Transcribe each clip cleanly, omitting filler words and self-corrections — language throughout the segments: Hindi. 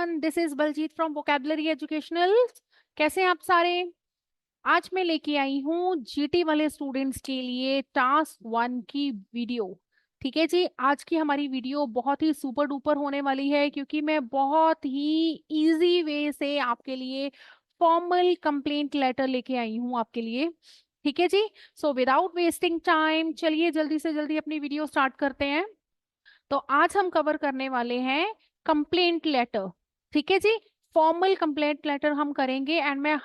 Everyone, this is Baljeet from vocabulary educational. कैसे हैं आप सारे? आज मैं लेके आई हूँ जीटी वाले स्टूडेंट्स के लिए टास्क 1 की वीडियो। ठीक है जी, आज की हमारी वीडियो बहुत ही सुपर डुपर होने वाली है क्योंकि मैं बहुत ही इजी वे से आपके लिए फॉर्मल कंप्लेंट लेटर लेके आई हूँ आपके लिए। ठीक है जी, सो विदाउट वेस्टिंग टाइम चलिए जल्दी से जल्दी अपनी वीडियो स्टार्ट करते हैं। तो आज हम कवर करने वाले हैं कंप्लेंट लेटर। ठीक है जी, फॉर्मल कंप्लेंट लेटर हम करेंगे एंड मैं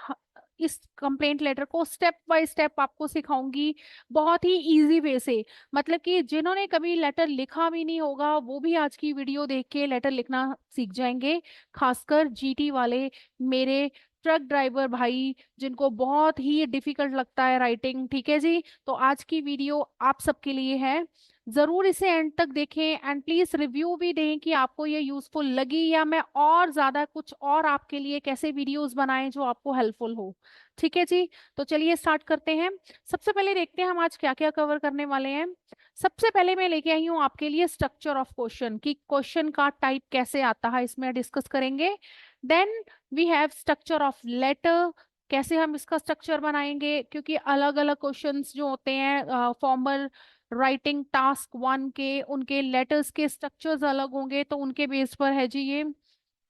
इस कंप्लेंट लेटर को स्टेप बाय स्टेप आपको सिखाऊंगी बहुत ही इजी वे से। मतलब कि जिन्होंने कभी लेटर लिखा भी नहीं होगा वो भी आज की वीडियो देख के लेटर लिखना सीख जाएंगे। खासकर जीटी वाले मेरे ट्रक ड्राइवर भाई जिनको बहुत ही डिफिकल्ट लगता है राइटिंग। ठीक है जी, तो आज की वीडियो आप सबके लिए है। जरूर इसे एंड तक देखें एंड प्लीज रिव्यू भी दें कि आपको ये यूजफुल लगी या मैं और ज्यादा कुछ और आपके लिए कैसे वीडियोस बनाएं जो आपको हेल्पफुल हो। ठीक है जी, तो चलिए स्टार्ट करते हैं। सबसे पहले देखते हैं हम आज क्या क्या कवर करने वाले हैं। सबसे पहले मैं लेके आई हूँ आपके लिए स्ट्रक्चर ऑफ क्वेश्चन कि क्वेश्चन का टाइप कैसे आता है, इसमें डिस्कस करेंगे। Then we have structure of letter, कैसे हम इसका स्ट्रक्चर बनाएंगे क्योंकि अलग अलग क्वेश्चंस जो होते हैं फॉर्मल राइटिंग टास्क 1 के उनके लेटर्स के स्ट्रक्चर्स अलग होंगे तो उनके बेस पर है जी ये।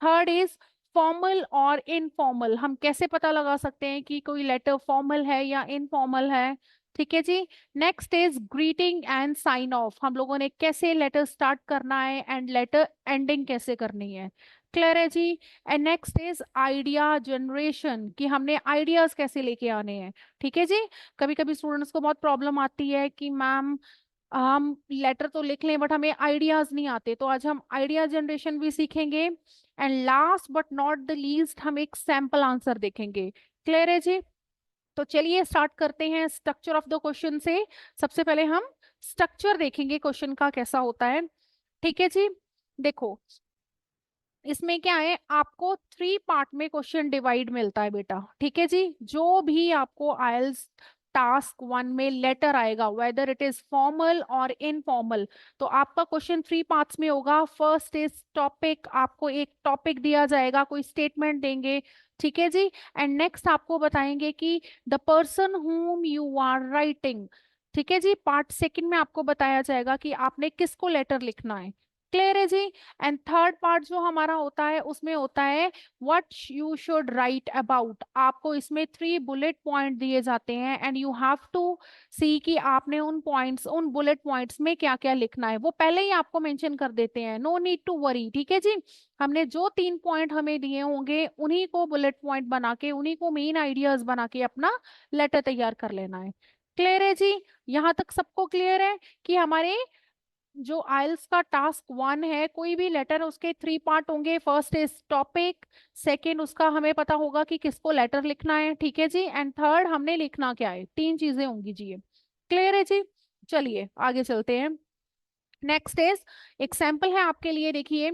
थर्ड इज फॉर्मल और इनफॉर्मल, हम कैसे पता लगा सकते हैं कि कोई लेटर फॉर्मल है या इनफॉर्मल है। ठीक है जी। Next is greeting and sign off, हम लोगों ने कैसे लेटर स्टार्ट करना है एंड लेटर एंडिंग कैसे करनी है। क्लियर है जी। And next is idea generation, कि हमने आइडियाज कैसे लेके आने हैं। ठीक है जी, कभी कभी स्टूडेंट्स को बहुत प्रॉब्लम आती है कि मैम हम लेटर तो लिख लें बट हमें आइडियाज नहीं आते, तो आज हम आइडिया जनरेशन भी सीखेंगे। And last but not the least हम एक सैंपल आंसर देखेंगे। क्लियर है जी, तो चलिए स्टार्ट करते हैं स्ट्रक्चर ऑफ द क्वेश्चन से। सबसे पहले हम स्ट्रक्चर देखेंगे क्वेश्चन का कैसा होता है। ठीक है जी, देखो इसमें क्या है, आपको 3 पार्ट में क्वेश्चन डिवाइड मिलता है बेटा। ठीक है जी, जो भी आपको आइल्स टास्क 1 में लेटर आएगा वेदर इट इज फॉर्मल और इनफॉर्मल, तो आपका क्वेश्चन 3 पार्ट्स में होगा। फर्स्ट इज टॉपिक, आपको एक टॉपिक दिया जाएगा, कोई स्टेटमेंट देंगे। ठीक है जी, एंड नेक्स्ट आपको बताएंगे कि the person whom you are writing. ठीक है जी, पार्ट सेकंड में आपको बताया जाएगा कि आपने किसको लेटर लिखना है। क्लियर है जी। एंड थर्ड पार्ट जो हमारा होता है उसमें होता है what you should write about, आपको इसमें 3 बुलेट पॉइंट दिए जाते हैं एंड यू हैव टू सी कि आपने उन पॉइंट्स उन बुलेट पॉइंट्स में क्या क्या लिखना है, वो पहले ही आपको मेंशन कर देते हैं। No need to worry. ठीक है जी, हमने जो 3 पॉइंट हमें दिए होंगे उन्हीं को बुलेट पॉइंट बना के उन्हीं को मेन आइडियाज बना के अपना लेटर तैयार कर लेना है। क्लियर है जी, यहाँ तक सबको क्लियर है कि हमारे जो आइल्स का टास्क 1 है, कोई भी लेटर उसके 3 पार्ट होंगे। फर्स्ट इज टॉपिक, सेकंड उसका हमें पता होगा कि किसको लेटर लिखना है। ठीक है जी, एंड थर्ड हमने लिखना क्या है, 3 चीजें होंगी जी ये। क्लियर है जी, चलिए आगे चलते हैं। नेक्स्ट इज एग्जाम्पल है आपके लिए, देखिए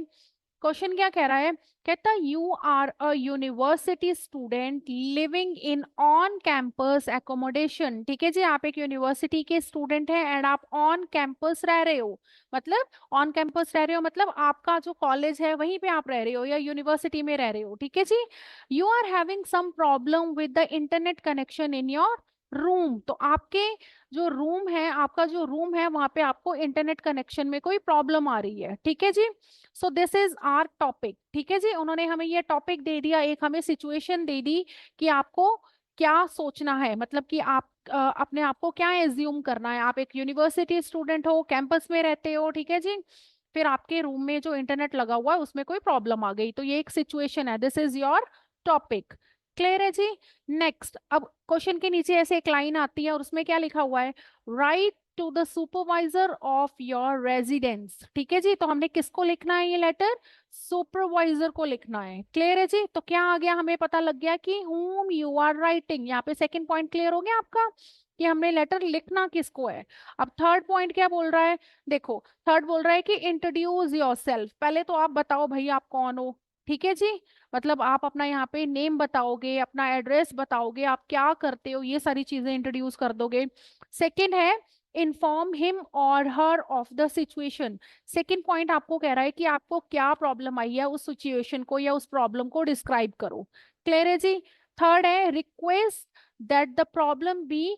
क्वेश्चन क्या कह रहा है। कहता you are a university student living in on campus accommodation. ठीक है जी, आप एक यूनिवर्सिटी के स्टूडेंट हैं एंड आप ऑन कैंपस रह रहे हो। मतलब ऑन कैंपस रह रहे हो मतलब आपका जो कॉलेज है वहीं पे आप रह रहे हो या यूनिवर्सिटी में रह रहे हो। ठीक है जी, you are having some problem with the internet connection in your room, तो आपके जो रूम है, आपका जो रूम है वहां पे आपको इंटरनेट कनेक्शन में कोई प्रॉब्लम आ रही है। ठीक है जी, so this is our topic. ठीक है जी, उन्होंने हमें ये टॉपिक दे दिया, एक हमें सिचुएशन दे दी कि आपको क्या सोचना है, मतलब कि आप अपने आप को क्या एज्यूम करना है। आप एक यूनिवर्सिटी स्टूडेंट हो, कैंपस में रहते हो। ठीक है जी, फिर आपके रूम में जो इंटरनेट लगा हुआ है उसमें कोई प्रॉब्लम आ गई, तो ये एक सिचुएशन है, this is your topic. Clear है जी। नेक्स्ट, अब क्वेश्चन के नीचे ऐसे एक लाइन आती है और उसमें क्या लिखा हुआ है, write to the supervisor of your residence. ठीक है जी, तो हमने किसको लिखना है ये लेटर, सुपरवाइजर को लिखना है। क्लियर है जी, तो क्या आ गया, हमें पता लग गया कि whom you are writing, यहाँ पे सेकंड पॉइंट क्लियर हो गया आपका कि हमने लेटर लिखना किसको है। अब थर्ड पॉइंट क्या बोल रहा है, देखो थर्ड बोल रहा है कि इंट्रोड्यूस योरसेल्फ, पहले तो आप बताओ भाई आप कौन हो। ठीक है जी, मतलब आप अपना यहाँ पे नेम बताओगे, अपना एड्रेस बताओगे, आप क्या करते हो, ये सारी चीजें इंट्रोड्यूस कर दोगे। सेकंड है inform him or her of the situation. Second point आपको कह रहा है कि आपको क्या प्रॉब्लम आई है, उस सिचुएशन को या उस प्रॉब्लम को डिस्क्राइब करो। क्लियर है जी। थर्ड है request that the problem be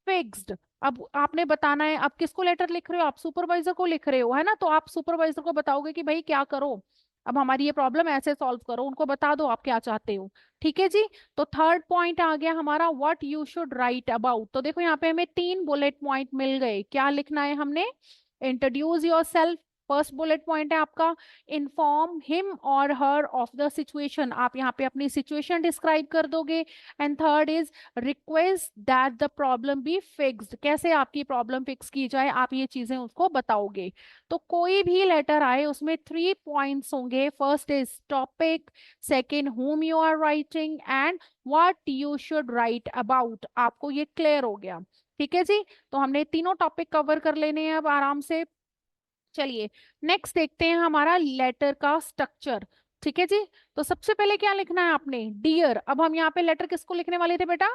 fixed. अब आपने बताना है, अब किसको लेटर लिख रहे हो, आप सुपरवाइजर को लिख रहे हो, है ना, तो आप सुपरवाइजर को बताओगे कि भाई क्या करो, अब हमारी ये प्रॉब्लम ऐसे सॉल्व करो, उनको बता दो आप क्या चाहते हो। ठीक है जी। तो थर्ड पॉइंट आ गया हमारा, what you should write about. तो देखो यहाँ पे हमें 3 बुलेट पॉइंट मिल गए। क्या लिखना है हमने, introduce your self, first bullet point है आपका, inform him or her of the situation, आप यहाँ पे अपनी सिचुएशन डिस्क्राइब कर दोगे। And third is request that the problem be fixed, कैसे आपकी प्रॉब्लम फिक्स की जाए, आप ये चीजें उसको बताओगे। तो कोई भी लेटर आए उसमें 3 पॉइंट्स होंगे, first is topic, second whom you are writing and what you should write about। आपको ये क्लियर हो गया। ठीक है जी। तो हमने तीनों टॉपिक कवर कर लेने हैं अब आराम से। चलिए नेक्स्ट देखते हैं हमारा लेटर का स्ट्रक्चर। ठीक है जी। तो सबसे पहले क्या लिखना है आपने, डियर। अब हम यहाँ पे लेटर किसको लिखने वाले थे बेटा,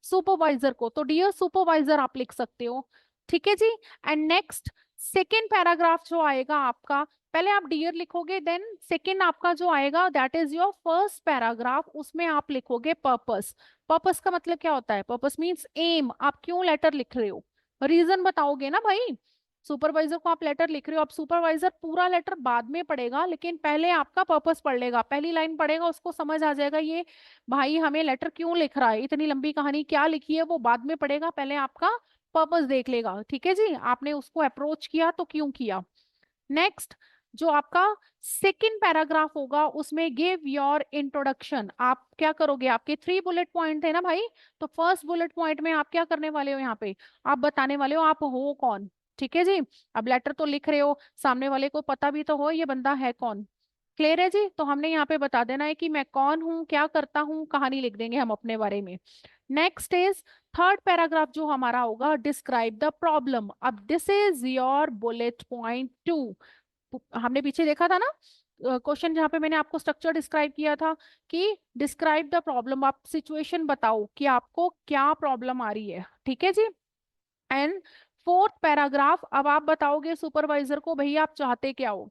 सुपरवाइजर को, तो डियर सुपरवाइजर आप लिख सकते हो। ठीक है जी। एंड नेक्स्ट सेकेंड पैराग्राफ जो आएगा आपका, पहले आप डियर लिखोगे, देन सेकेंड आपका जो आएगा that is your first paragraph, उसमें आप लिखोगे पर्पस। पर्पस का मतलब क्या होता है, पर्पस मीन्स एम, आप क्यों लेटर लिख रहे हो, रीजन बताओगे ना भाई। सुपरवाइजर को आप लेटर लिख रहे हो, अब सुपरवाइजर पूरा लेटर बाद में पढ़ेगा, लेकिन पहले आपका पर्पस पढ़ लेगा, पहली लाइन पढ़ेगा, उसको समझ आ जाएगा ये भाई हमें लेटर क्यों लिख रहा है, इतनी लंबी कहानी क्या लिखी है, वो बाद में पढ़ेगा, पहले आपका पर्पस देख लेगा। ठीक है जी, आपने उसको अप्रोच किया तो क्यों किया। नेक्स्ट जो आपका सेकेंड पैराग्राफ होगा उसमें गिव योर इंट्रोडक्शन, आप क्या करोगे, आपके 3 बुलेट पॉइंट थे ना भाई, तो फर्स्ट बुलेट पॉइंट में आप क्या करने वाले हो, यहाँ पे आप बताने वाले हो आप हो कौन। ठीक है जी। अब लेटर तो लिख रहे हो, सामने वाले को पता भी तो हो ये बंदा है कौन। क्लियर है जी। तो हमने यहाँ पे बता देना है कि मैं कौन हूँ, क्या करता हूँ, कहानी लिख देंगे हम अपने बारे में। नेक्स्ट इज थर्ड पैराग्राफ जो हमारा होगा, डिस्क्राइब द प्रॉब्लम। अब this is your bullet point 2। हमने पीछे देखा था ना क्वेश्चन जहाँ पे मैंने आपको स्ट्रक्चर डिस्क्राइब किया था कि डिस्क्राइब द प्रॉब्लम, आप सिचुएशन बताओ कि आपको क्या प्रॉब्लम आ रही है। ठीक है जी। एंड फोर्थ पैराग्राफ, अब आप बताओगे सुपरवाइजर को भैया आप चाहते क्या हो।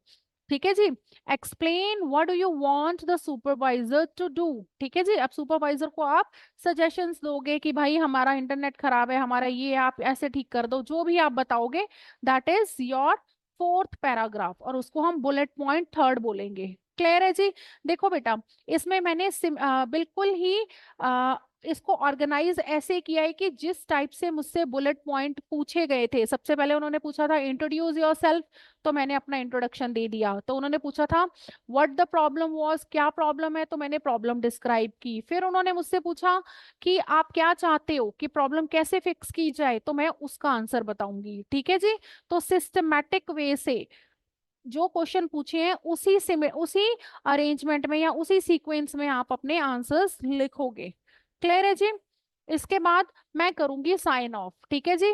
ठीक है जी। Explain what do you want the supervisor to do. ठीक है जी। अब सुपरवाइजर को आप सजेशंस दोगे कि भाई हमारा इंटरनेट खराब है, हमारा ये आप ऐसे ठीक कर दो, जो भी आप बताओगे that is your fourth paragraph, और उसको हम बुलेट पॉइंट थर्ड बोलेंगे। क्लियर है जी। देखो बेटा इसमें मैंने बिल्कुल ही इसको ऑर्गेनाइज ऐसे किया है कि जिस टाइप से मुझसे बुलेट पॉइंट पूछे गए थे, सबसे पहले उन्होंने पूछा था इंट्रोड्यूस योरसेल्फ, तो मैंने अपना इंट्रोडक्शन दे दिया। तो उन्होंने पूछा था व्हाट द प्रॉब्लम वाज, क्या प्रॉब्लम है, तो मैंने प्रॉब्लम डिस्क्राइब की। फिर उन्होंने मुझसे पूछा कि आप क्या चाहते हो कि प्रॉब्लम कैसे फिक्स की जाए, तो मैं उसका आंसर बताऊंगी। ठीक है जी। तो सिस्टमैटिक वे से जो क्वेश्चन पूछे हैं उसी अरेंजमेंट में या उसी सीक्वेंस में आप अपने आंसर्स लिखोगे। क्लियर है जी। इसके बाद मैं करूंगी साइन ऑफ। ठीक है जी।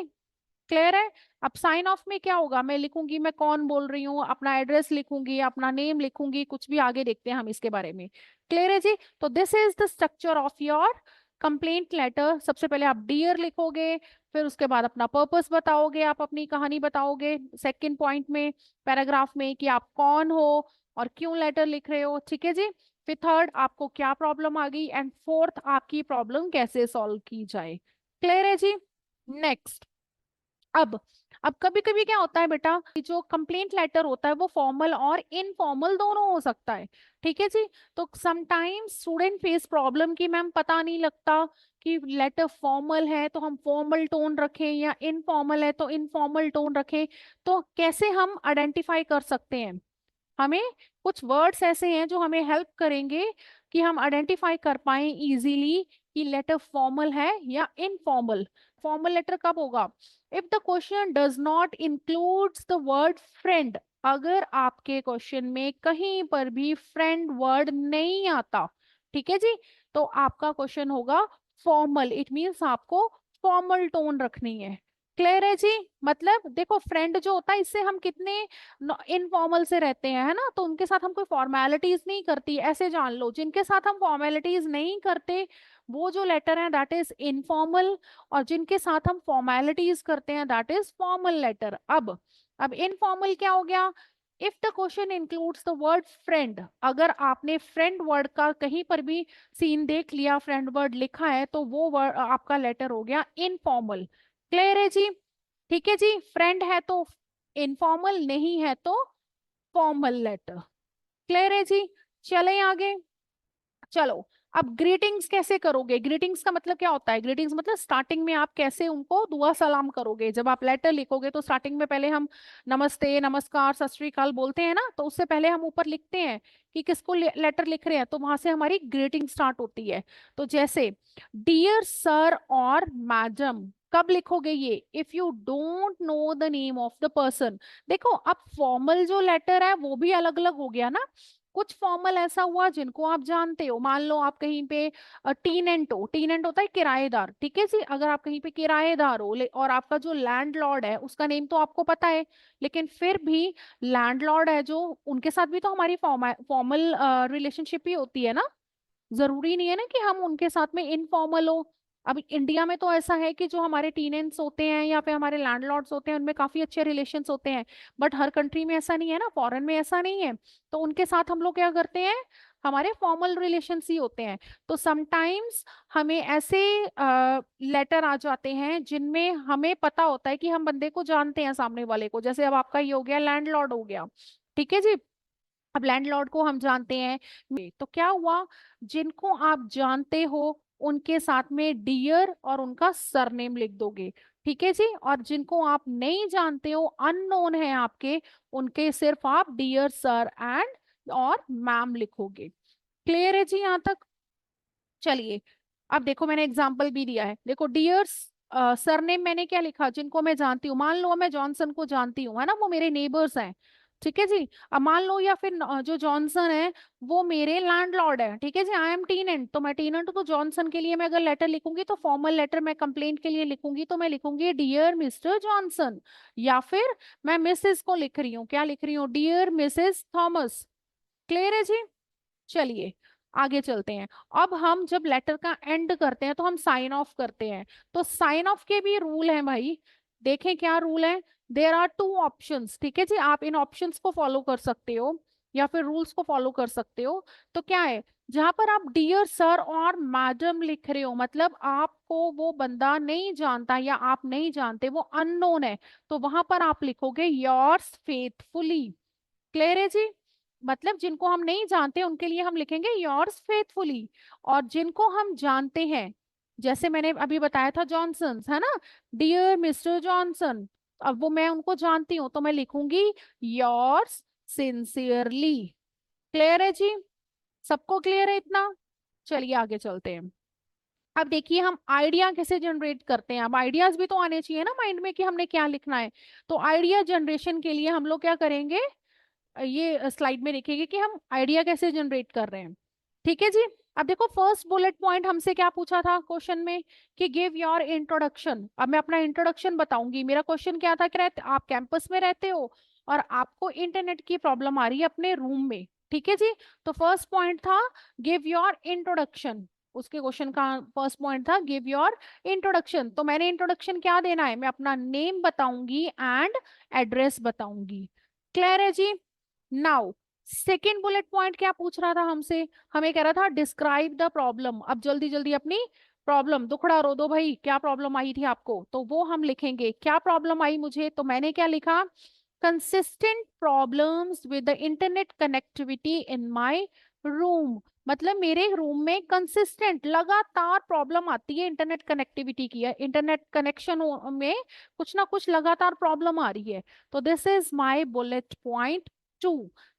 क्लियर है। अब साइन ऑफ में क्या होगा, मैं लिखूंगी मैं कौन बोल रही हूँ, अपना एड्रेस लिखूंगी, अपना नेम लिखूंगी, कुछ भी आगे देखते हैं हम इसके बारे में। क्लियर है जी। तो this is the structure of your complaint letter. सबसे पहले आप डियर लिखोगे, फिर उसके बाद अपना पर्पस बताओगे, आप अपनी कहानी बताओगे सेकंड पॉइंट में, पैराग्राफ में, कि आप कौन हो और क्यों लेटर लिख रहे हो। ठीक है जी। फिर थर्ड आपको क्या प्रॉब्लम आ गई, एंड फोर्थ आपकी प्रॉब्लम कैसे सॉल्व की जाए। क्लियर है जी। नेक्स्ट अब कभी कभी क्या होता है बेटा कि जो कंप्लेंट लेटर होता है वो फॉर्मल और इनफॉर्मल दोनों हो सकता है। ठीक है जी। तो समटाइम्स स्टूडेंट फेस प्रॉब्लम की मैम पता नहीं लगता कि लेटर फॉर्मल है तो हम फॉर्मल टोन रखें या इनफॉर्मल है तो इनफॉर्मल टोन रखें। तो कैसे हम आइडेंटिफाई कर सकते हैं, हमें कुछ वर्ड्स ऐसे हैं जो हमें हेल्प करेंगे कि हम आइडेंटिफाई कर पाए इजीली कि लेटर फॉर्मल है या इनफॉर्मल। फॉर्मल लेटर कब होगा, if the question does not includes the word friend, अगर आपके क्वेश्चन में कहीं पर भी फ्रेंड वर्ड नहीं आता। ठीक है जी। तो आपका क्वेश्चन होगा फॉर्मल, इट मीन्स आपको फॉर्मल टोन रखनी है। क्लियर है जी। मतलब देखो फ्रेंड जो होता है इससे हम कितने इनफॉर्मल से रहते हैं, है ना, तो उनके साथ हम कोई फॉर्मेलिटीज नहीं करती, ऐसे जान लो जिनके साथ हम फॉर्मेलिटीज नहीं करते वो जो लेटर है दैट इज इनफॉर्मल, और जिनके साथ हम फॉर्मेलिटीज करते हैं दैट इज फॉर्मल लेटर। अब इनफॉर्मल क्या हो गया? If the question includes the word friend, अगर आपने फ्रेंड वर्ड का कहीं पर भी सीन देख लिया, फ्रेंड वर्ड लिखा है, तो वो वर्ड आपका लेटर हो गया इनफॉर्मल। क्लियर है जी? ठीक है जी, फ्रेंड है तो इनफॉर्मल, नहीं है तो फॉर्मल लेटर। क्लियर है जी? चले आगे। चलो, अब ग्रीटिंग्स कैसे करोगे? ग्रीटिंग्स का मतलब क्या होता है? ग्रीटिंग्स मतलब स्टार्टिंग में आप कैसे उनको दुआ सलाम करोगे। जब आप लेटर लिखोगे तो स्टार्टिंग में पहले हम नमस्ते, नमस्कार, सत श्री अकाल बोलते हैं ना, तो उससे पहले हम ऊपर लिखते हैं कि किसको लेटर लिख रहे हैं, तो वहां से हमारी ग्रीटिंग स्टार्ट होती है। तो जैसे डियर सर और मैडम, कब लिखोगे ये? If you don't know the name of the person. देखो अब फॉर्मल जो लेटर है वो भी अलग अलग हो गया ना। कुछ फॉर्मल ऐसा हुआ जिनको आप जानते हो, मान लो आप कहीं पे टीनेंट होता है किराएदार, ठीक है जी, अगर आप कहीं पे किराएदार हो और आपका जो लैंडलॉर्ड है उसका नेम तो आपको पता है, लेकिन फिर भी लैंडलॉर्ड है जो, उनके साथ भी तो हमारी फॉर्मल रिलेशनशिप ही होती है ना। जरूरी नहीं है ना कि हम उनके साथ में इनफॉर्मल हो। अब इंडिया में तो ऐसा है कि जो हमारे टीनेंट्स होते हैं या फिर हमारे लैंडलॉर्ड्स होते हैं उनमें काफी अच्छे रिलेशंस होते हैं, बट हर कंट्री में ऐसा नहीं है ना, फॉरेन में ऐसा नहीं है। तो उनके साथ हम लोग क्या करते हैं, हमारे फॉर्मल रिलेशंस ही होते हैं। तो समटाइम्स हमें ऐसे लेटर आ जाते हैं जिनमें हमें पता होता है कि हम बंदे को जानते हैं सामने वाले को, जैसे अब आपका ये हो गया लैंडलॉर्ड हो गया, ठीक है जी। अब लैंडलॉर्ड को हम जानते हैं, तो क्या हुआ, जिनको आप जानते हो उनके साथ में डियर और उनका सरनेम लिख दोगे, ठीक है जी। और जिनको आप नहीं जानते हो, अननोन है आपके, उनके सिर्फ आप डियर सर एंड और मैम लिखोगे। क्लियर है जी यहाँ तक? चलिए, अब देखो मैंने एग्जाम्पल भी दिया है, देखो डियर सरनेम मैंने क्या लिखा, जिनको मैं जानती हूँ, मान लो मैं जॉनसन को जानती हूँ, है ना, वो मेरे नेबर्स हैं, ठीक है जी। अब मान लो या फिर जो जॉनसन है वो मेरे लैंडलॉर्ड है, ठीक है जी, आई एम टीनेंट, तो मैं टीनेंट हूँ, तो जॉनसन के लिए मैं अगर लेटर लिखूंगी तो फॉर्मल लेटर मैं कंप्लेंट के लिए लिखूंगी तो मैं लिखूंगी डियर मिस्टर जॉनसन, या फिर मैं मिसेस को लिख रही हूँ, क्या लिख रही हूँ, डियर मिसेस थॉमस। क्लियर है जी? चलिए आगे चलते हैं। अब हम जब लेटर का एंड करते हैं तो हम साइन ऑफ करते हैं, तो साइन ऑफ के भी रूल हैं भाई। देखें क्या रूल है। देर आर टू ऑप्शंस, ठीक है जी, आप इन ऑप्शंस को फॉलो कर सकते हो या फिर रूल्स को फॉलो कर सकते हो। तो क्या है, जहां पर आप डियर सर और मैडम लिख रहे हो, मतलब आपको वो बंदा नहीं जानता या आप नहीं जानते, वो अननोन है, तो वहां पर आप लिखोगे योर्स फेथफुली। क्लियर है जी? मतलब जिनको हम नहीं जानते उनके लिए हम लिखेंगे योर्स फेथफुली, और जिनको हम जानते हैं, जैसे मैंने अभी बताया था जॉनसन, है ना, डियर मिस्टर जॉनसन, अब वो मैं उनको जानती हूँ तो मैं लिखूंगी योर्स सिंसियरली। क्लियर है जी? सबको क्लियर है इतना? चलिए आगे चलते हैं। अब देखिए हम आइडिया कैसे जनरेट करते हैं। अब आइडियाज भी तो आने चाहिए ना माइंड में कि हमने क्या लिखना है। तो आइडिया जनरेशन के लिए हम लोग क्या करेंगे, ये स्लाइड में लिखेंगे कि हम आइडिया कैसे जनरेट कर रहे हैं, ठीक है जी। अब देखो फर्स्ट बुलेट पॉइंट हमसे क्या पूछा था क्वेश्चन में, कि गिव योर इंट्रोडक्शन। अब मैं अपना इंट्रोडक्शन बताऊंगी। मेरा क्वेश्चन क्या था कि आप कैंपस में रहते हो और आपको इंटरनेट की प्रॉब्लम आ रही है अपने रूम में, ठीक है जी। तो फर्स्ट पॉइंट था गिव योर इंट्रोडक्शन, उसके क्वेश्चन का फर्स्ट पॉइंट था गिव योर इंट्रोडक्शन। तो मैंने इंट्रोडक्शन क्या देना है, मैं अपना नेम बताऊंगी एंड एड्रेस बताऊंगी। क्लियर है जी? नाउ सेकेंड बुलेट पॉइंट क्या पूछ रहा था हमसे, हमें कह रहा था डिस्क्राइब द प्रॉब्लम। अब जल्दी जल्दी अपनी प्रॉब्लम, दुखड़ा रो दो भाई, क्या प्रॉब्लम आई थी आपको, तो वो हम लिखेंगे। क्या प्रॉब्लम आई मुझे, तो मैंने क्या लिखा, consistent problems with the internet connectivity in my room. मतलब मेरे रूम में कंसिस्टेंट लगातार प्रॉब्लम आती है इंटरनेट कनेक्टिविटी की है, इंटरनेट कनेक्शन में कुछ ना कुछ लगातार प्रॉब्लम आ रही है। तो this is my bullet point 2।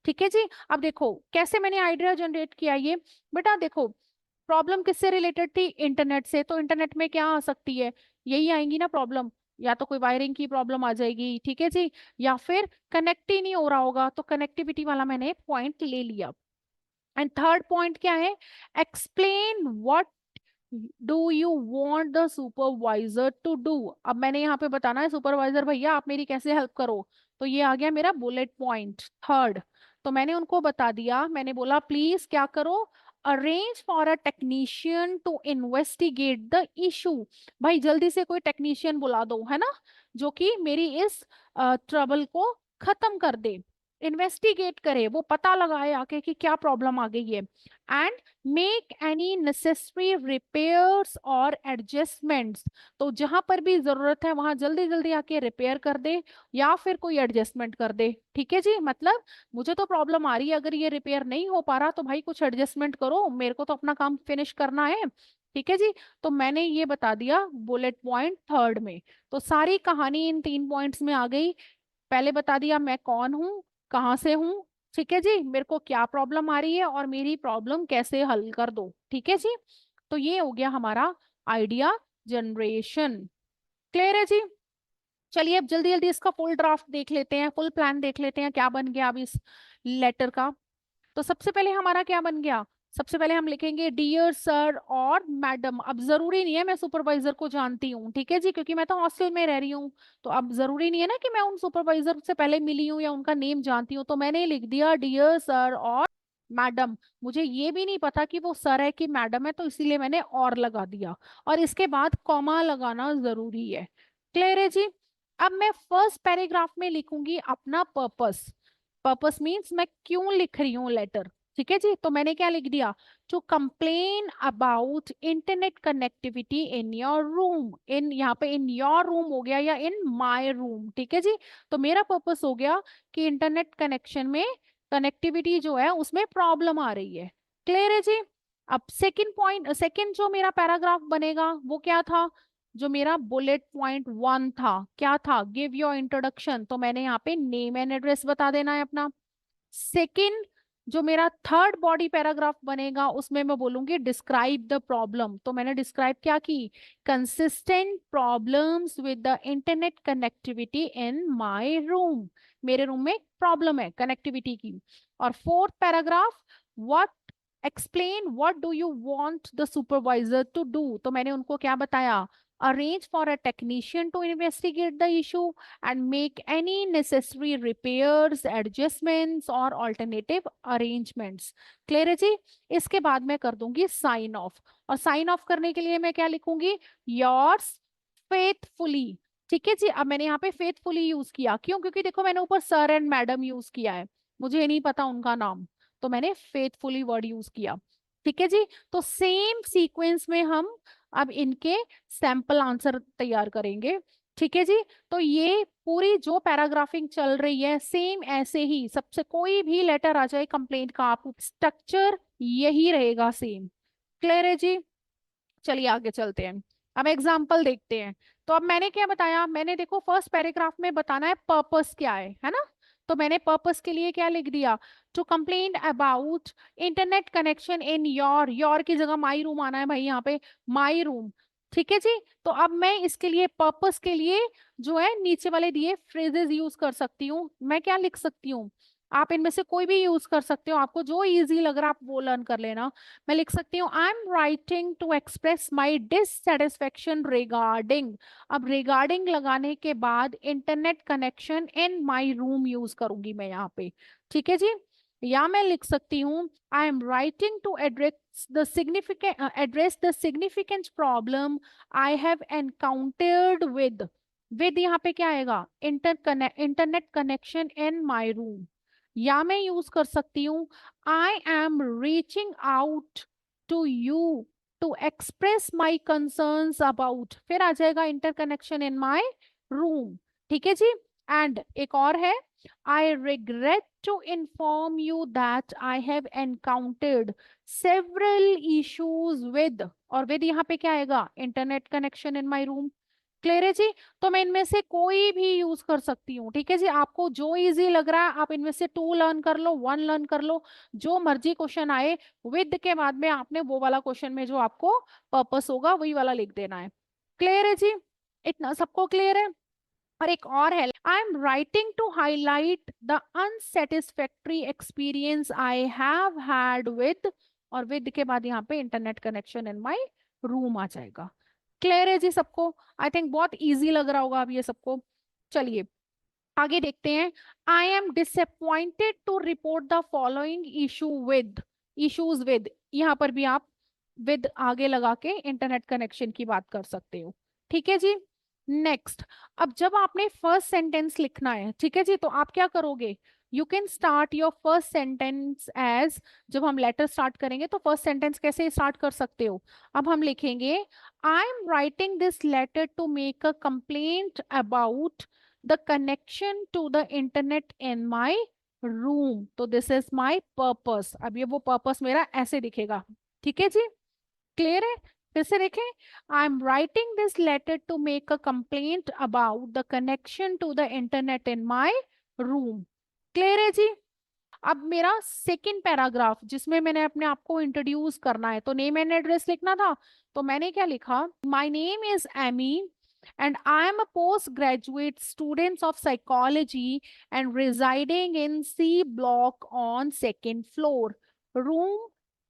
ठीक है जी। अब देखो कैसे मैंने आइडिया जनरेट किया ये, बेटा देखो प्रॉब्लम किससे रिलेटेड थी, इंटरनेट से, तो इंटरनेट में क्या आ सकती है, यही आएंगी ना प्रॉब्लम, या तो कोई वायरिंग की प्रॉब्लम आ जाएगी, ठीक है जी, या फिर कनेक्ट ही नहीं हो रहा होगा, तो कनेक्टिविटी वाला मैंने पॉइंट ले लिया। एंड थर्ड पॉइंट क्या है, explain what do you want the supervisor to do. अब मैंने यहाँ पे बताना है सुपरवाइजर भैया आप मेरी कैसे हेल्प करो, तो ये आ गया मेरा बुलेट पॉइंट थर्ड। तो मैंने उनको बता दिया, मैंने बोला प्लीज क्या करो, arrange for a technician to investigate the issue. भाई जल्दी से कोई टेक्नीशियन बुला दो, है ना, जो कि मेरी इस ट्रबल को खत्म कर दे, इन्वेस्टिगेट करे, वो पता लगाए आके कि क्या प्रॉब्लम आ गई है, and make any necessary repairs और एडजस्टमेंट्स। तो जहां पर भी जरूरत है वहां जल्दी जल्दी आके रिपेयर कर दे या फिर कोई एडजस्टमेंट कर दे। ठीक है जी, मतलब मुझे तो प्रॉब्लम आ रही है, अगर ये रिपेयर नहीं हो पा रहा तो भाई कुछ एडजस्टमेंट करो, मेरे को तो अपना काम फिनिश करना है। ठीक है जी, तो मैंने ये बता दिया बुलेट पॉइंट थर्ड में। तो सारी कहानी इन 3 पॉइंट्स में आ गई। पहले बता दिया मैं कौन हूँ, कहाँ से हूँ, ठीक है जी, मेरे को क्या प्रॉब्लम आ रही है और मेरी प्रॉब्लम कैसे हल कर दो। ठीक है जी, तो ये हो गया हमारा आइडिया जनरेशन। क्लियर है जी। चलिए अब जल्दी जल्दी इसका फुल ड्राफ्ट देख लेते हैं, फुल प्लान देख लेते हैं क्या बन गया अब इस लेटर का। तो सबसे पहले हमारा क्या बन गया, सबसे पहले हम लिखेंगे डियर सर और मैडम। अब जरूरी नहीं है मैं सुपरवाइजर को जानती हूँ, ठीक है जी, क्योंकि मैं तो हॉस्टल में रह रही हूँ। तो अब जरूरी नहीं है ना कि मैं उन सुपरवाइजर से पहले मिली हूँ या उनका नेम जानती हूँ, तो मैंने लिख दिया डियर सर और मैडम। मुझे ये भी नहीं पता कि वो सर है कि मैडम है, तो इसीलिए मैंने और लगा दिया, और इसके बाद कॉमा लगाना जरूरी है। क्लियर है जी। अब मैं फर्स्ट पैराग्राफ में लिखूंगी अपना पर्पस। पर्पस मीन्स मैं क्यों लिख रही हूँ लेटर। ठीक है जी, तो मैंने क्या लिख दिया, to complain about internet connectivity in your room. In यहाँ पे इन योर रूम हो गया या इन माय रूम। ठीक है जी, तो मेरा पर्पस हो गया कि इंटरनेट कनेक्शन में कनेक्टिविटी जो है उसमें प्रॉब्लम आ रही है। क्लियर है जी। अब सेकंड पॉइंट, सेकंड जो मेरा पैराग्राफ बनेगा वो क्या था, जो मेरा बुलेट पॉइंट वन था, क्या था, गिव योर इंट्रोडक्शन। तो मैंने यहाँ पे नेम एंड एड्रेस बता देना है अपना। सेकंड जो मेरा थर्ड बॉडी पैराग्राफ बनेगा उसमें मैं बोलूंगी डिस्क्राइब द प्रॉब्लम। तो मैंने डिस्क्राइब क्या की, consistent problems with the internet connectivity in my room. मेरे रूम में प्रॉब्लम है कनेक्टिविटी की। और fourth paragraph, what explain what do you want the supervisor to do. तो मैंने उनको क्या बताया, arrange for a technician to investigate the issue and make any necessary repairs, adjustments or alternative arrangements। Clear है जी। इसके बाद मैं कर दूंगी साइन ऑफ, और साइन ऑफ करने के लिए मैं क्या लिखूंगी, योर्स फेथफुली। ठीक है जी, अब मैंने यहाँ पे फेथफुली यूज किया, क्यों, क्योंकि देखो मैंने ऊपर सर एंड मैडम यूज किया है, मुझे नहीं पता उनका नाम, तो मैंने फेथफुली वर्ड यूज किया। ठीक है जी, तो सेम सीक्वेंस में हम अब इनके सैंपल आंसर तैयार करेंगे। ठीक है जी, तो ये पूरी जो पैराग्राफिंग चल रही है सेम ऐसे ही सबसे कोई भी लेटर आ जाए कंप्लेंट का, आप स्ट्रक्चर यही रहेगा सेम। क्लियर है जी। चलिए आगे चलते हैं, अब एग्जाम्पल देखते हैं। तो अब मैंने क्या बताया, मैंने देखो फर्स्ट पैराग्राफ में बताना है पर्पस क्या है ना। तो मैंने पर्पस के लिए क्या लिख दिया, to complain about internet connection in your की जगह माई रूम आना है भाई यहाँ पे, माई रूम। ठीक है जी, तो अब मैं इसके लिए पर्पस के लिए जो है नीचे वाले दिए फ्रेजेस यूज कर सकती हूँ। मैं क्या लिख सकती हूँ, आप इनमें से कोई भी यूज कर सकते हो, आपको जो इजी लग रहा है आप वो लर्न कर लेना। मैं लिख सकती हूँ I am writing to express my dissatisfaction regarding. अब रिगार्डिंग लगाने के बाद internet connection in my room use करूंगी मैं यहाँ पे। ठीक है जी, या मैं लिख सकती हूँ I am writing to address the significant problem I have encountered with यहाँ पे क्या आएगा, internet connection in my room. या मैं यूज कर सकती हूँ I am reaching out to you to express my concerns about, फिर आ जाएगा interconnection in my room। ठीक है जी, एंड एक और है, I regret to inform you that I have encountered several issues with, और with यहाँ पे क्या आएगा, internet connection in my room. Clear है जी, तो मैं इनमें से कोई भी यूज कर सकती हूँ। ठीक है जी, आपको जो इजी लग रहा है आप इनमें से 2 लर्न कर लो, 1 लर्न कर लो, जो मर्जी क्वेश्चन आए विद के बाद में आपने वो वाला क्वेश्चन में जो आपको पर्पस होगा वही वाला लिख देना है। क्लियर है जी, इतना सबको क्लियर है। और एक और है, I am writing to highlight the unsatisfactory experience I have had with, और विद के बाद यहाँ पे internet connection in my room आ जाएगा। क्लियर है जी सबको? आई थिंक बहुत इजी लग रहा होगा अब ये सबको। चलिए आगे देखते हैं। I am disappointed to report the following issues with, यहाँ पर भी आप विद आगे लगा के इंटरनेट कनेक्शन की बात कर सकते हो। ठीक है जी। नेक्स्ट, अब जब आपने फर्स्ट सेंटेंस लिखना है, ठीक है जी, तो आप क्या करोगे? You can start your first sentence as, जब हम लेटर स्टार्ट करेंगे तो फर्स्ट सेंटेंस कैसे स्टार्ट कर सकते हो? अब हम लिखेंगे I am writing this letter to make a complaint about the connection to the internet in my room, तो this is my purpose। अब ये वो purpose मेरा ऐसे दिखेगा। ठीक है जी, क्लियर है? फिर से देखें, I am writing this letter to make a complaint about the connection to the internet in my room. Clear है जी? अब मेरा सेकेंड पैराग्राफ जिसमें मैंने अपने आप को इंट्रोड्यूस करना है, तो नेम एंड एड्रेस लिखना था, तो मैंने क्या लिखा? My name is Amy and I am a postgraduate student of psychology and residing in C block on second floor, room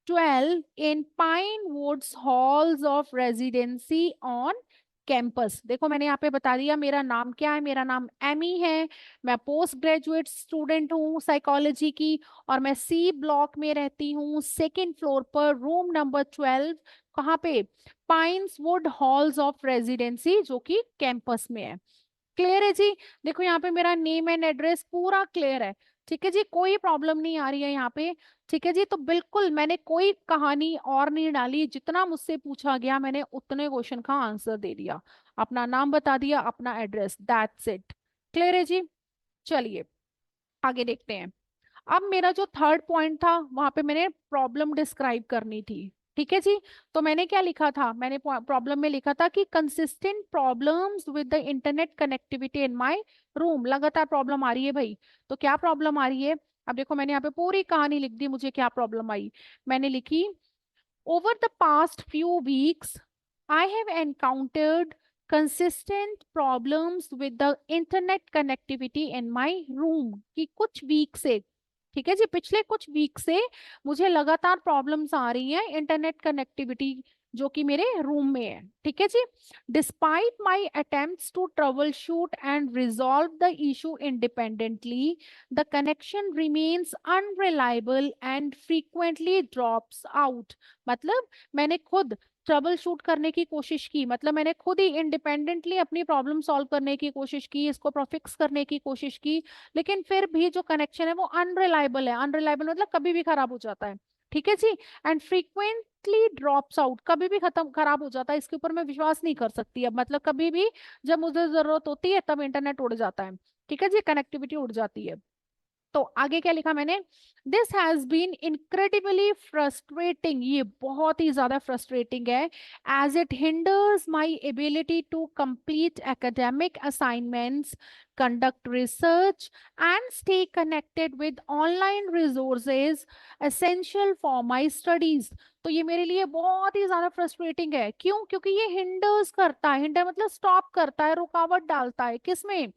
12 in Pine Woods halls of residency on campus. देखो मैंने यहाँ पे बता दिया मेरा नाम क्या है, मेरा नाम एमी है, मैं पोस्ट ग्रेजुएट स्टूडेंट हूँ साइकोलॉजी की, और मैं सी ब्लॉक में रहती हूँ, सेकेंड फ्लोर पर, रूम नंबर 12। कहाँ पे? Pines would halls of residency, जो कि कैंपस में है। क्लियर है जी? देखो यहाँ पे मेरा नेम एंड एड्रेस पूरा क्लियर है। ठीक है जी, कोई प्रॉब्लम नहीं आ रही है यहाँ पे। ठीक है जी, तो बिल्कुल मैंने कोई कहानी और नहीं डाली, जितना मुझसे पूछा गया मैंने उतने क्वेश्चन का आंसर दे दिया, अपना नाम बता दिया, अपना एड्रेस, दैट्स इट। क्लियर है जी? चलिए आगे देखते हैं। अब मेरा जो थर्ड पॉइंट था वहां पे मैंने प्रॉब्लम डिस्क्राइब करनी थी। ठीक है जी, तो मैंने क्या लिखा था? मैंने प्रॉब्लम में लिखा था कि consistent problems with the internet connectivity in my room, लगातार प्रॉब्लम आ रही है भाई। तो क्या प्रॉब्लम आ रही है? अब देखो मैंने यहाँ पे पूरी कहानी लिख दी, मुझे क्या प्रॉब्लम आई। मैंने लिखी, over the past few weeks, I have encountered consistent problems with the internet connectivity in my room। कि कुछ वीक से, ठीक है जी, पिछले कुछ वीक से मुझे लगातार प्रॉब्लम्स आ रही हैं इंटरनेट कनेक्टिविटी जो कि मेरे रूम में है। ठीक है जी, despite my attempts to troubleshoot and resolve the issue independently, the connection remains unreliable and frequently drops out. मतलब मैंने खुद ट्रबल शूट करने की कोशिश की, मतलब मैंने खुद ही इंडिपेंडेंटली अपनी प्रॉब्लम सॉल्व करने की कोशिश की, इसको फिक्स करने की कोशिश की, लेकिन फिर भी जो कनेक्शन है वो अनरिलायबल है। अनरिलायबल मतलब कभी भी खराब हो जाता है। ठीक है जी, एंड फ्रीक्वेंटली ड्रॉप्स आउट, कभी भी खत्म खराब हो जाता है, इसके ऊपर मैं विश्वास नहीं कर सकती अब, मतलब कभी भी जब मुझे जरूरत होती है तब इंटरनेट उड़ जाता है। ठीक है जी, कनेक्टिविटी उड़ जाती है। तो आगे क्या लिखा मैंने? This has been incredibly frustrating, ये बहुत ही ज्यादा फ्रस्ट्रेटिंग है, as it hinders my ability to complete academic assignments, conduct research and stay connected with online resources essential for my studies। तो ये मेरे लिए बहुत ही ज्यादा फ्रस्ट्रेटिंग है। क्यों? क्योंकि ये हिंडर्स करता है, हिंडर मतलब स्टॉप करता है, रुकावट डालता है, किसमें?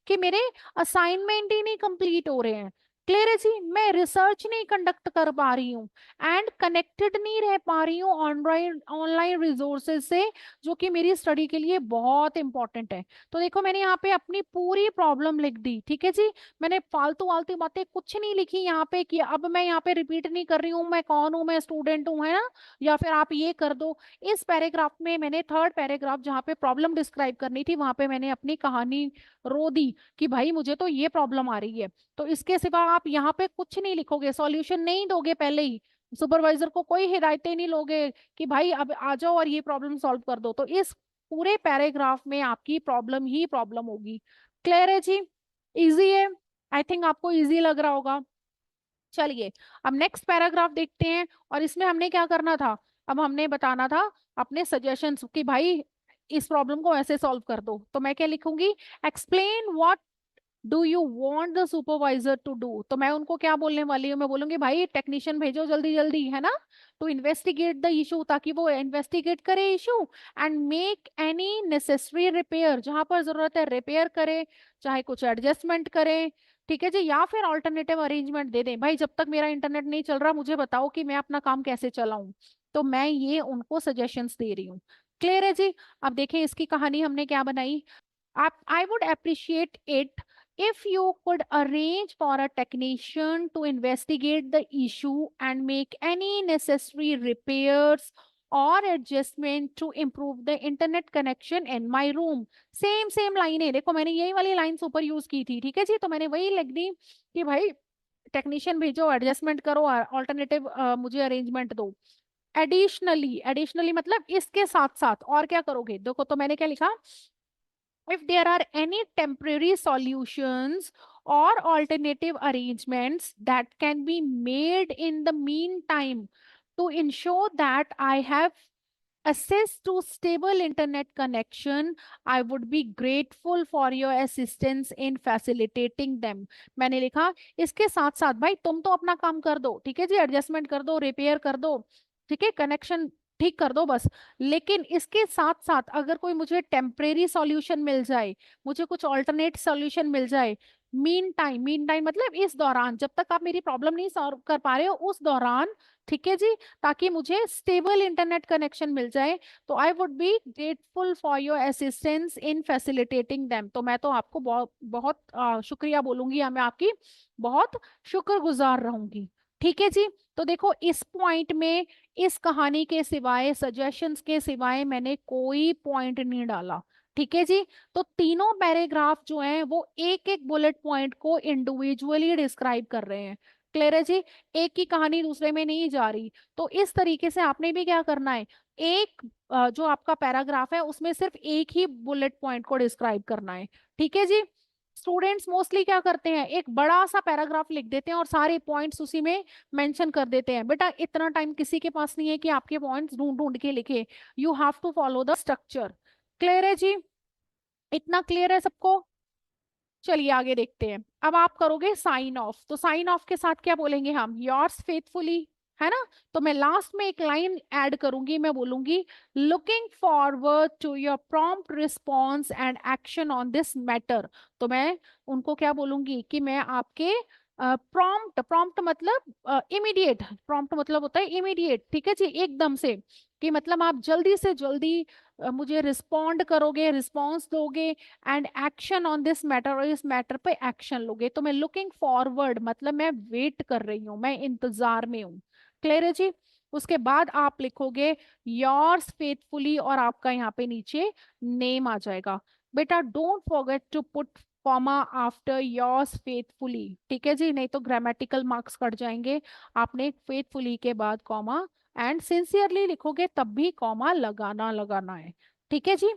कि मेरे असाइनमेंट ही नहीं कंप्लीट हो रहे हैं। क्लियर है जी, मैं रिसर्च नहीं कंडक्ट कर पा रही हूँ एंड कनेक्टेड नहीं रह पा रही हूँ ऑनलाइन ऑनलाइन रिसोर्सेज से, जो कि मेरी स्टडी के लिए बहुत इंपॉर्टेंट है। तो देखो मैंने यहाँ पे अपनी पूरी प्रॉब्लम लिख दी। ठीक है जी, मैंने फालतू वालतू बातें कुछ नहीं लिखी यहाँ पे कि अब मैं यहाँ पे रिपीट नहीं कर रही हूँ मैं कौन हूँ, मैं स्टूडेंट हूँ, है ना, या फिर आप ये कर दो। इस पैराग्राफ में मैंने, थर्ड पैराग्राफ जहाँ पे प्रॉब्लम डिस्क्राइब करनी थी, वहां पे मैंने अपनी कहानी रो दी कि भाई मुझे तो ये प्रॉब्लम आ रही है। तो इसके सिवा आप यहाँ पे कुछ नहीं लिखोगे, सॉल्यूशन नहीं दोगे पहले ही, सुपरवाइजर को कोई हिदायतें नहीं लोगे कि भाई अब आ जाओ और ये प्रॉब्लम सॉल्व कर दो। तो इस पूरे पैराग्राफ में आपकी प्रॉब्लम ही प्रॉब्लम होगी। क्लियर है जी? इजी है, आई थिंक आपको इजी लग रहा होगा। चलिए अब नेक्स्ट पैराग्राफ देखते हैं, और इसमें हमने क्या करना था? अब हमने बताना था अपने सजेशंस कि भाई इस प्रॉब्लम को ऐसे सॉल्व कर दो। तो मैं क्या लिखूंगी? Explain what do you want the supervisor to do. तो मैं उनको क्या बोलने वाली हूँ? मैं बोलूंगी भाई टेक्नीशियन भेजो जल्दी जल्दी, है ना, टू इन्वेस्टिगेट द इशू, ताकि वो इन्वेस्टिगेट करे issue and make any necessary repair, जहां पर जरूरत है रिपेयर करे, चाहे कुछ एडजस्टमेंट करे। ठीक है जी, या फिर ऑल्टरनेटिव अरेंजमेंट दे दें। भाई जब तक मेरा इंटरनेट नहीं चल रहा मुझे बताओ कि मैं अपना काम कैसे चलाऊं। तो मैं ये उनको सजेशंस दे रही हूँ। क्लियर है जी। अब देखें इसकी कहानी हमने क्या बनाई। आप I would appreciate it if you could arrange for a technician to investigate the issue and make any necessary repairs or adjustment to improve the internet connection in my room। Same line है, देखो मैंने यही वाली लाइन ऊपर यूज की थी, ठीक है जी। तो मैंने वही लिख दी कि भाई टेक्नीशियन भेजो, एडजस्टमेंट करो, ऑल्टरनेटिव मुझे अरेंजमेंट दो। एडिशनली मतलब इसके साथ साथ और क्या करोगे, देखो तो मैंने क्या लिखा, if there are any temporary solutions or alternative arrangements that can be made in the meantime to ensure that I have access to stable internet connection, I would be grateful for your assistance in facilitating them। मैंने लिखा इसके साथ साथ भाई तुम तो अपना काम कर दो, ठीक है जी, एडजस्टमेंट कर दो, रिपेयर कर दो, ठीक है, कनेक्शन ठीक कर दो बस। लेकिन इसके साथ साथ अगर कोई मुझे टेम्परेरी सॉल्यूशन मिल जाए, मुझे कुछ ऑल्टरनेट सॉल्यूशन मिल जाए, मीन टाइम मतलब इस दौरान, जब तक आप मेरी प्रॉब्लम नहीं सॉल्व कर पा रहे हो उस दौरान, ठीक है जी, ताकि मुझे स्टेबल इंटरनेट कनेक्शन मिल जाए, तो I would be grateful for your assistance in facilitating them. तो मैं तो आपको बहुत बहुत शुक्रिया बोलूंगी, या मैं आपकी बहुत शुक्रगुजार रहूंगी, ठीक है जी। तो देखो इस पॉइंट में, इस कहानी के सिवाय, सजेशंस के सिवाय मैंने कोई पॉइंट नहीं डाला, ठीक है जी। तो तीनों पैराग्राफ जो हैं वो एक एक बुलेट पॉइंट को इंडिविजुअली डिस्क्राइब कर रहे हैं। क्लियर है जी। एक की कहानी दूसरे में नहीं जा रही। तो इस तरीके से आपने भी क्या करना है, एक जो आपका पैराग्राफ है उसमें सिर्फ एक ही बुलेट पॉइंट को डिस्क्राइब करना है, ठीक है जी। स्टूडेंट्स मोस्टली क्या करते हैं, एक बड़ा सा पैराग्राफ लिख देते हैं और सारे पॉइंट्स उसी में मेंशन कर देते हैं। बेटा इतना टाइम किसी के पास नहीं है कि आपके पॉइंट्स ढूंढ ढूंढ के लिखे। You have to follow the structure. Clear है जी। इतना क्लियर है सबको। चलिए आगे देखते हैं। अब आप करोगे साइन ऑफ, तो साइन ऑफ के साथ क्या बोलेंगे हम, योर्स फेथफुली, है ना। तो मैं लास्ट में एक लाइन ऐड करूंगी, मैं बोलूंगी looking forward to your prompt response and action on this matter. तो मैं उनको क्या बोलूंगी कि मैं आपके प्रॉम्प्ट, प्रॉम्प्ट मतलब इमीडिएट, प्रॉम्प्ट मतलब होता है इमीडिएट, ठीक है जी, एकदम से, कि मतलब आप जल्दी से जल्दी मुझे रिस्पॉन्ड करोगे, रिस्पॉन्स दोगे, and action on this matter, और इस मैटर पे एक्शन लोगे। तो मैं लुकिंग फॉरवर्ड मतलब मैं वेट कर रही हूँ, मैं इंतजार में हूँ। क्लियर है जी। उसके बाद आप लिखोगे योर्स फेथफुली, और आपका यहाँ पे नीचे नेम आ जाएगा। बेटा don't forget to put comma after yours faithfully, ठीक है जी, नहीं तो ग्रामेटिकल मार्क्स कट जाएंगे। आपने फेथफुली के बाद कॉमा, एंड सिंसियरली लिखोगे तब भी कॉमा लगाना लगाना है, ठीक है जी।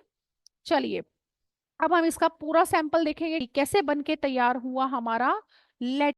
चलिए अब हम इसका पूरा सैंपल देखेंगे कि कैसे बन के तैयार हुआ हमारा लेटर।